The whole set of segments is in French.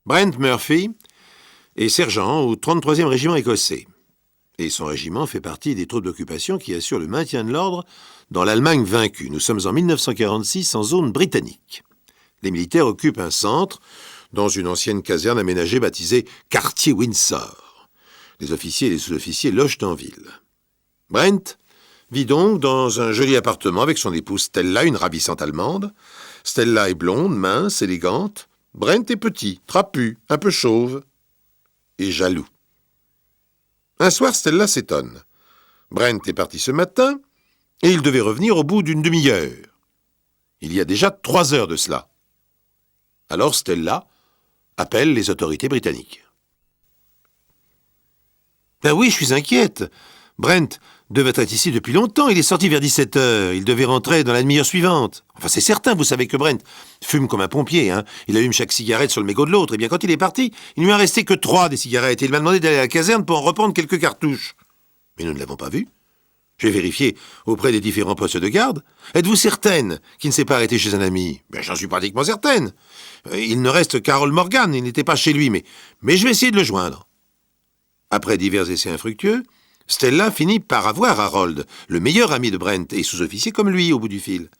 Brent Murphy est sergent au 33e régiment écossais. Et son régiment fait partie des troupes d'occupation qui assurent le maintien de l'ordre dans l'Allemagne vaincue. Nous sommes en 1946 en zone britannique. Les militaires occupent un centre dans une ancienne caserne aménagée baptisée Quartier Windsor. Les officiers et les sous-officiers logent en ville. Brent vit donc dans un joli appartement avec son épouse Stella, une ravissante Allemande. Stella est blonde, mince, élégante. Brent est petit, trapu, un peu chauve et jaloux. Un soir, Stella s'étonne. Brent est parti ce matin et il devait revenir au bout d'une demi-heure. Il y a déjà 3 heures de cela. Alors Stella appelle les autorités britanniques. « Ben oui, je suis inquiète. Brent devait être ici depuis longtemps. Il est sorti vers 17 heures. Il devait rentrer dans la demi-heure suivante. Enfin, c'est certain, vous savez que Brent fume comme un pompier. Hein. Il allume chaque cigarette sur le mégot de l'autre. Et bien, quand il est parti, il ne lui a resté que 3 des cigarettes. Et il m'a demandé d'aller à la caserne pour en reprendre quelques cartouches. Mais nous ne l'avons pas vu. J'ai vérifié auprès des différents postes de garde. Êtes-vous certaine qu'il ne s'est pas arrêté chez un ami? Ben, j'en suis pratiquement certaine. Il ne reste qu'Harold Morgan. Il n'était pas chez lui, mais je vais essayer de le joindre. Après divers essais infructueux, Stella finit par avoir Harold, le meilleur ami de Brent, et sous-officier comme lui, au bout du fil.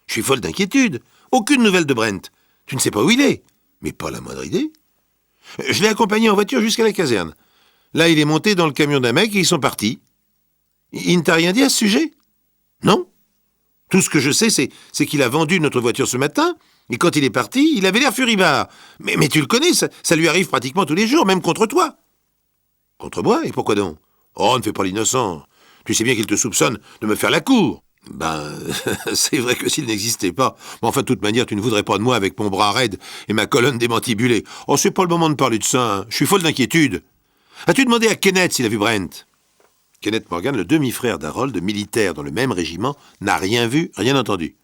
Je suis folle d'inquiétude. Aucune nouvelle de Brent. Tu ne sais pas où il est. Mais pas la moindre idée. Je l'ai accompagné en voiture jusqu'à la caserne. Là, il est monté dans le camion d'un mec et ils sont partis. Il ne t'a rien dit à ce sujet? Non. Tout ce que je sais, c'est qu'il a vendu notre voiture ce matin, et quand il est parti, il avait l'air furibard. Mais tu le connais, ça lui arrive pratiquement tous les jours, même contre toi. Contre moi? Et pourquoi donc? Oh, ne fais pas l'innocent. Tu sais bien qu'il te soupçonne de me faire la cour. Ben, c'est vrai que s'il n'existait pas. Mais enfin, de toute manière, tu ne voudrais pas de moi avec mon bras raide et ma colonne démantibulée. Oh, c'est pas le moment de parler de ça. Hein. Je suis folle d'inquiétude. As-tu demandé à Kenneth s'il a vu Brent? Kenneth Morgan, le demi-frère d'Harold, militaire dans le même régiment, n'a rien vu, rien entendu.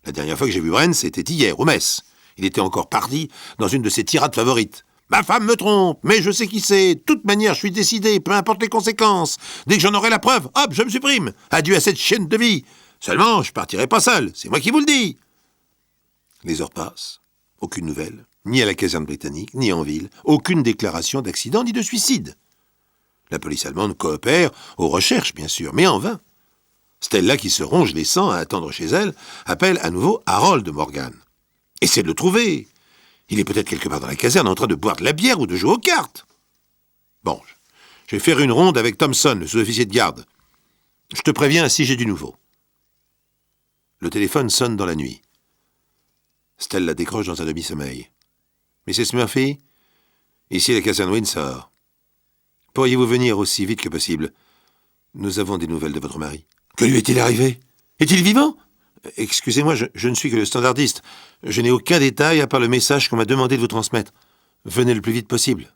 La dernière fois que j'ai vu Brent, c'était hier, au mess. Il était encore parti dans une de ses tirades favorites. Ma femme me trompe, mais je sais qui c'est. De toute manière, je suis décidé, peu importe les conséquences. Dès que j'en aurai la preuve, hop, je me supprime. Adieu à cette chienne de vie. Seulement, je partirai pas seul, c'est moi qui vous le dis. Les heures passent, aucune nouvelle, ni à la caserne britannique, ni en ville, aucune déclaration d'accident ni de suicide. La police allemande coopère aux recherches, bien sûr, mais en vain. Stella, qui se ronge les sangs à attendre chez elle, appelle à nouveau Harold Morgan. Essaie de le trouver. Il est peut-être quelque part dans la caserne en train de boire de la bière ou de jouer aux cartes. Bon, je vais faire une ronde avec Thompson, le sous-officier de garde. Je te préviens si j'ai du nouveau. Le téléphone sonne dans la nuit. Stella décroche dans un demi-sommeil. Mrs. Murphy, ici la caserne Windsor. Pourriez-vous venir aussi vite que possible? Nous avons des nouvelles de votre mari. Que lui est-il arrivé? Est-il vivant? Excusez-moi, je ne suis que le standardiste. Je n'ai aucun détail à part le message qu'on m'a demandé de vous transmettre. Venez le plus vite possible.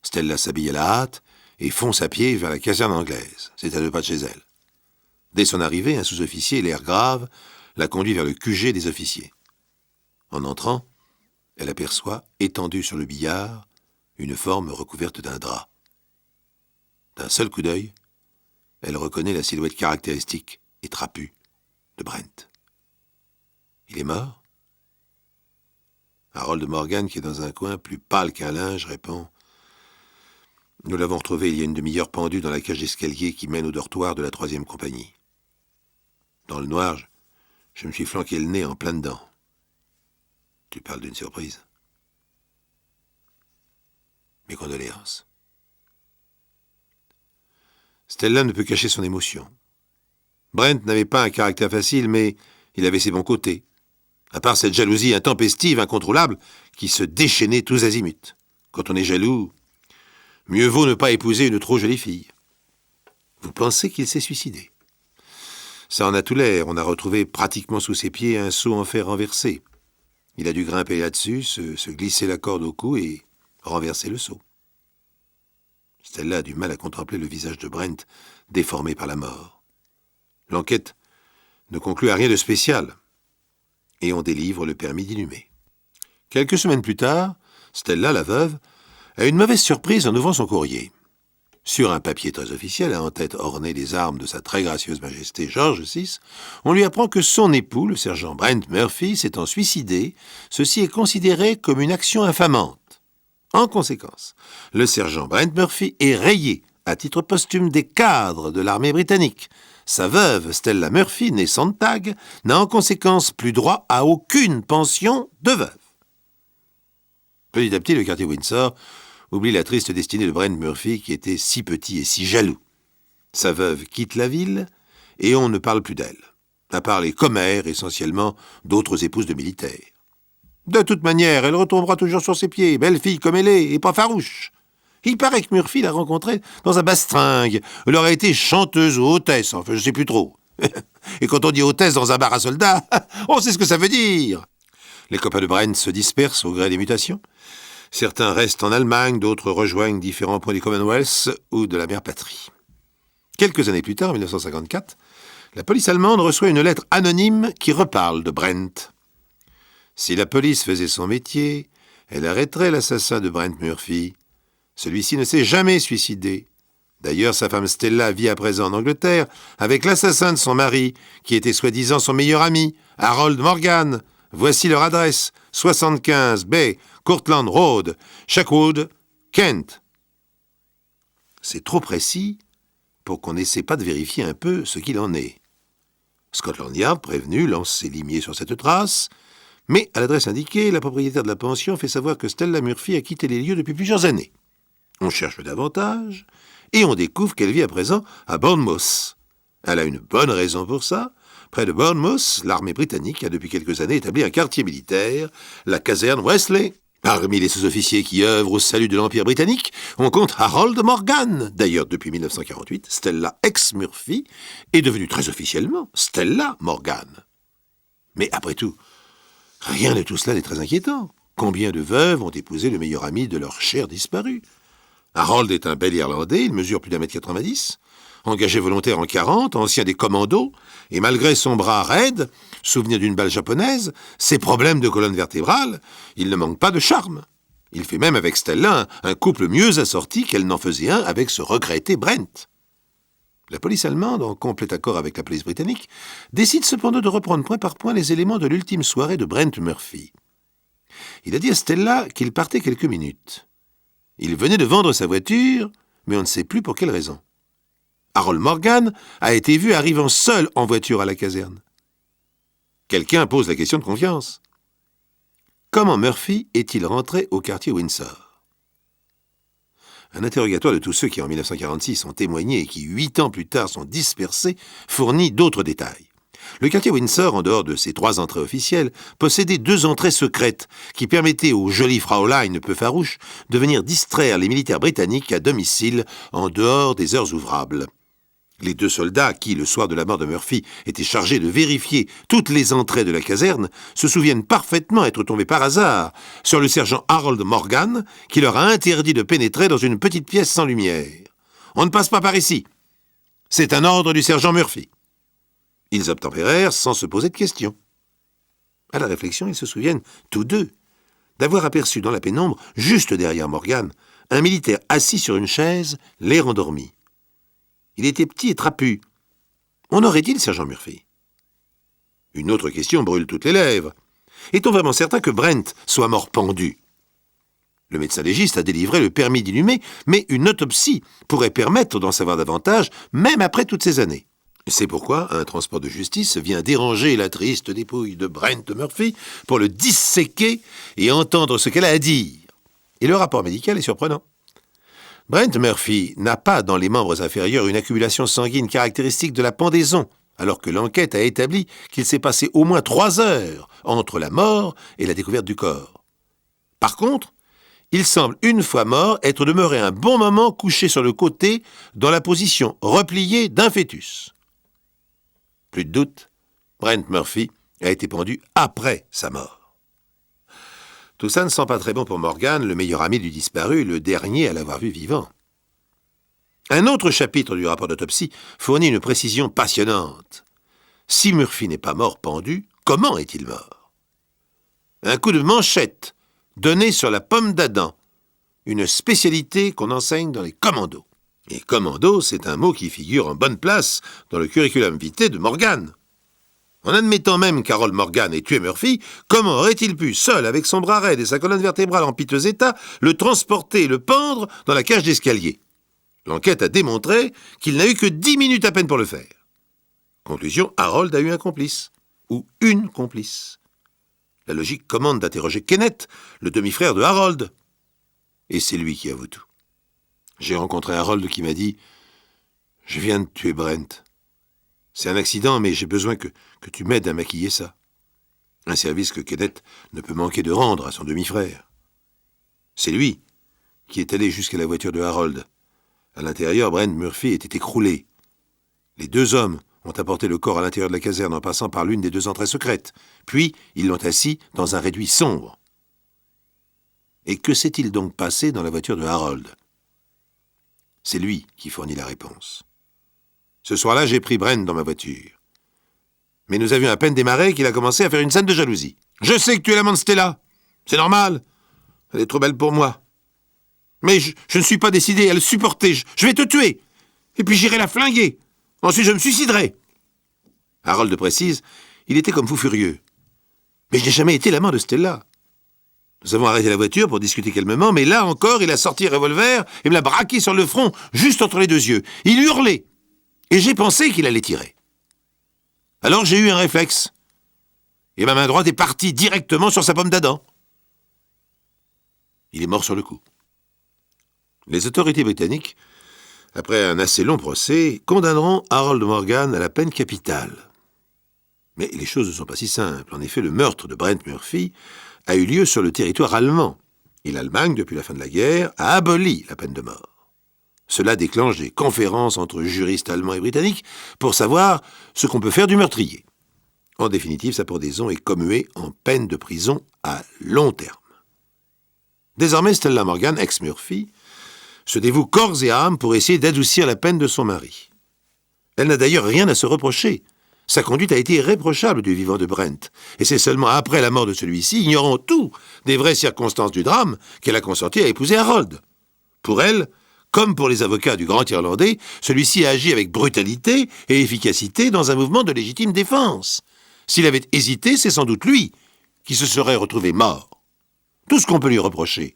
Stella s'habille à la hâte et fonce à pied vers la caserne anglaise. C'est à 2 pas de chez elle. Dès son arrivée, un sous-officier, l'air grave, la conduit vers le QG des officiers. En entrant, elle aperçoit, étendue sur le billard, une forme recouverte d'un drap. D'un seul coup d'œil, elle reconnaît la silhouette caractéristique et trapue de Brent. Il est mort? Harold Morgan, qui est dans un coin, plus pâle qu'un linge, répond « Nous l'avons retrouvé il y a une demi-heure pendu dans la cage d'escalier qui mène au dortoir de la 3e compagnie. Dans le noir, je me suis flanqué le nez en plein dedans. Tu parles d'une surprise. Mes condoléances. » Stella ne peut cacher son émotion. Brent n'avait pas un caractère facile, mais il avait ses bons côtés. À part cette jalousie intempestive, incontrôlable, qui se déchaînait tous azimuts. Quand on est jaloux, mieux vaut ne pas épouser une trop jolie fille. Vous pensez qu'il s'est suicidé? Ça en a tout l'air. On a retrouvé pratiquement sous ses pieds un seau en fer renversé. Il a dû grimper là-dessus, se glisser la corde au cou et renverser le seau. Stella a du mal à contempler le visage de Brent, déformé par la mort. L'enquête ne conclut à rien de spécial, et on délivre le permis d'inhumer. Quelques semaines plus tard, Stella, la veuve, a une mauvaise surprise en ouvrant son courrier. Sur un papier très officiel, en tête orné des armes de sa très gracieuse majesté George VI, on lui apprend que son époux, le sergent Brent Murphy, s'étant suicidé, ceci est considéré comme une action infamante. En conséquence, le sergent Brent Murphy est rayé à titre posthume des cadres de l'armée britannique. Sa veuve, Stella Murphy, née Sontag, n'a en conséquence plus droit à aucune pension de veuve. Petit à petit, le quartier Windsor oublie la triste destinée de Brent Murphy qui était si petit et si jaloux. Sa veuve quitte la ville et on ne parle plus d'elle, à part les commères, essentiellement d'autres épouses de militaires. De toute manière, elle retombera toujours sur ses pieds, belle fille comme elle est, et pas farouche. Il paraît que Murphy l'a rencontrée dans un bastringue. Elle aurait été chanteuse ou hôtesse, enfin je sais plus trop. Et quand on dit hôtesse dans un bar à soldats, on sait ce que ça veut dire. Les copains de Brent se dispersent au gré des mutations. Certains restent en Allemagne, d'autres rejoignent différents points du Commonwealth ou de la mère patrie. Quelques années plus tard, en 1954, la police allemande reçoit une lettre anonyme qui reparle de Brent. Si la police faisait son métier, elle arrêterait l'assassin de Brent Murphy. Celui-ci ne s'est jamais suicidé. D'ailleurs, sa femme Stella vit à présent en Angleterre avec l'assassin de son mari, qui était soi-disant son meilleur ami, Harold Morgan. Voici leur adresse, 75 B, Courtland Road, Shackwood, Kent. C'est trop précis pour qu'on n'essaie pas de vérifier un peu ce qu'il en est. Scotland Yard, prévenu, lance ses limiers sur cette trace, mais à l'adresse indiquée, la propriétaire de la pension fait savoir que Stella Murphy a quitté les lieux depuis plusieurs années. On cherche davantage, et on découvre qu'elle vit à présent à Bournemouth. Elle a une bonne raison pour ça. Près de Bournemouth, l'armée britannique a depuis quelques années établi un quartier militaire, la caserne Wesley. Parmi les sous-officiers qui œuvrent au salut de l'Empire britannique, on compte Harold Morgan. D'ailleurs, depuis 1948, Stella ex-Murphy est devenue très officiellement Stella Morgan. Mais après tout, rien de tout cela n'est très inquiétant. Combien de veuves ont épousé le meilleur ami de leur cher disparu? Harold est un bel Irlandais, il mesure plus d'1,90 m, engagé volontaire en 40, ancien des commandos, et malgré son bras raide, souvenir d'une balle japonaise, ses problèmes de colonne vertébrale, il ne manque pas de charme. Il fait même avec Stella un couple mieux assorti qu'elle n'en faisait un avec ce regretté Brent. La police allemande, en complet accord avec la police britannique, décide cependant de reprendre point par point les éléments de l'ultime soirée de Brent Murphy. Il a dit à Stella qu'il partait quelques minutes. Il venait de vendre sa voiture, mais on ne sait plus pour quelle raison. Harold Morgan a été vu arrivant seul en voiture à la caserne. Quelqu'un pose la question de confiance. Comment Murphy est-il rentré au quartier Windsor? Un interrogatoire de tous ceux qui, en 1946, ont témoigné et qui, 8 ans plus tard, sont dispersés, fournit d'autres détails. Le quartier Windsor, en dehors de ses 3 entrées officielles, possédait 2 entrées secrètes qui permettaient aux jolies Fraulein peu farouches de venir distraire les militaires britanniques à domicile en dehors des heures ouvrables. Les 2 soldats qui, le soir de la mort de Murphy, étaient chargés de vérifier toutes les entrées de la caserne, se souviennent parfaitement être tombés par hasard sur le sergent Harold Morgan qui leur a interdit de pénétrer dans une petite pièce sans lumière. « On ne passe pas par ici. C'est un ordre du sergent Murphy. » Ils obtempérèrent sans se poser de questions. À la réflexion, ils se souviennent, tous deux, d'avoir aperçu dans la pénombre, juste derrière Morgan, un militaire assis sur une chaise, l'air endormi. Il était petit et trapu. On aurait dit le sergent Murphy. Une autre question brûle toutes les lèvres. Est-on vraiment certain que Brent soit mort pendu? Le médecin légiste a délivré le permis d'inhumer, mais une autopsie pourrait permettre d'en savoir davantage, même après toutes ces années. C'est pourquoi un transport de justice vient déranger la triste dépouille de Brent Murphy pour le disséquer et entendre ce qu'elle a à dire. Et le rapport médical est surprenant. Brent Murphy n'a pas dans les membres inférieurs une accumulation sanguine caractéristique de la pendaison, alors que l'enquête a établi qu'il s'est passé au moins 3 heures entre la mort et la découverte du corps. Par contre, il semble, une fois mort, être demeuré un bon moment couché sur le côté dans la position repliée d'un fœtus. Plus de doute, Brent Murphy a été pendu après sa mort. Tout ça ne sent pas très bon pour Morgan, le meilleur ami du disparu, le dernier à l'avoir vu vivant. Un autre chapitre du rapport d'autopsie fournit une précision passionnante. Si Murphy n'est pas mort pendu, comment est-il mort? Un coup de manchette donné sur la pomme d'Adam, une spécialité qu'on enseigne dans les commandos. Et commando, c'est un mot qui figure en bonne place dans le curriculum vitae de Morgan. En admettant même qu'Harold Morgan ait tué Murphy, comment aurait-il pu, seul, avec son bras raide et sa colonne vertébrale en piteux état, le transporter et le pendre dans la cage d'escalier? L'enquête a démontré qu'il n'a eu que 10 minutes à peine pour le faire. Conclusion, Harold a eu un complice. Ou une complice. La logique commande d'interroger Kenneth, le demi-frère de Harold. Et c'est lui qui avoue tout. J'ai rencontré Harold qui m'a dit « Je viens de tuer Brent. C'est un accident, mais j'ai besoin que tu m'aides à maquiller ça. » Un service que Kenneth ne peut manquer de rendre à son demi-frère. C'est lui qui est allé jusqu'à la voiture de Harold. À l'intérieur, Brent Murphy était écroulé. Les deux hommes ont apporté le corps à l'intérieur de la caserne en passant par l'une des deux entrées secrètes. Puis, ils l'ont assis dans un réduit sombre. Et que s'est-il donc passé dans la voiture de Harold? C'est lui qui fournit la réponse. Ce soir-là, j'ai pris Brent dans ma voiture. Mais nous avions à peine démarré qu'il a commencé à faire une scène de jalousie. « Je sais que tu es l'amant de Stella. C'est normal. Elle est trop belle pour moi. Mais je ne suis pas décidé à le supporter. Je vais te tuer. Et puis j'irai la flinguer. Ensuite, je me suiciderai. » Harold précise, il était comme fou furieux. « Mais je n'ai jamais été l'amant de Stella. » Nous avons arrêté la voiture pour discuter calmement, mais là encore, il a sorti un revolver et me l'a braqué sur le front, juste entre les deux yeux. Il hurlait. Et j'ai pensé qu'il allait tirer. Alors j'ai eu un réflexe. Et ma main droite est partie directement sur sa pomme d'Adam. Il est mort sur le coup. Les autorités britanniques, après un assez long procès, condamneront Harold Morgan à la peine capitale. Mais les choses ne sont pas si simples. En effet, le meurtre de Brent Murphy a eu lieu sur le territoire allemand. Et l'Allemagne, depuis la fin de la guerre, a aboli la peine de mort. Cela déclenche des conférences entre juristes allemands et britanniques pour savoir ce qu'on peut faire du meurtrier. En définitive, sa pendaison est commuée en peine de prison à long terme. Désormais, Stella Morgan, ex-Murphy, se dévoue corps et âme pour essayer d'adoucir la peine de son mari. Elle n'a d'ailleurs rien à se reprocher. Sa conduite a été irréprochable du vivant de Brent, et c'est seulement après la mort de celui-ci, ignorant tout des vraies circonstances du drame, qu'elle a consenti à épouser Harold. Pour elle, comme pour les avocats du Grand Irlandais, celui-ci a agi avec brutalité et efficacité dans un mouvement de légitime défense. S'il avait hésité, c'est sans doute lui qui se serait retrouvé mort. Tout ce qu'on peut lui reprocher,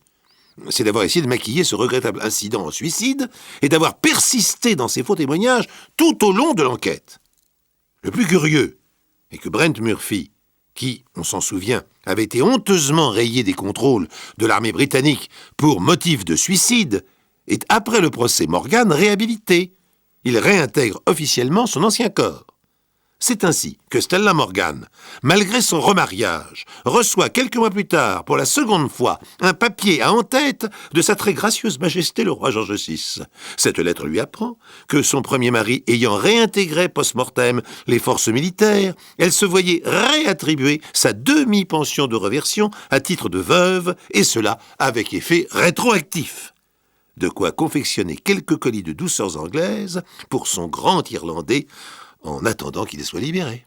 c'est d'avoir essayé de maquiller ce regrettable incident en suicide et d'avoir persisté dans ses faux témoignages tout au long de l'enquête. Le plus curieux est que Brent Murphy, qui, on s'en souvient, avait été honteusement rayé des contrôles de l'armée britannique pour motif de suicide, est après le procès Morgan réhabilité. Il réintègre officiellement son ancien corps. C'est ainsi que Stella Morgan, malgré son remariage, reçoit quelques mois plus tard, pour la seconde fois, un papier à en-tête de sa très gracieuse majesté le roi George VI. Cette lettre lui apprend que son premier mari ayant réintégré post-mortem les forces militaires, elle se voyait réattribuer sa demi-pension de réversion à titre de veuve, et cela avec effet rétroactif. De quoi confectionner quelques colis de douceurs anglaises pour son grand Irlandais, en attendant qu'il soit libéré.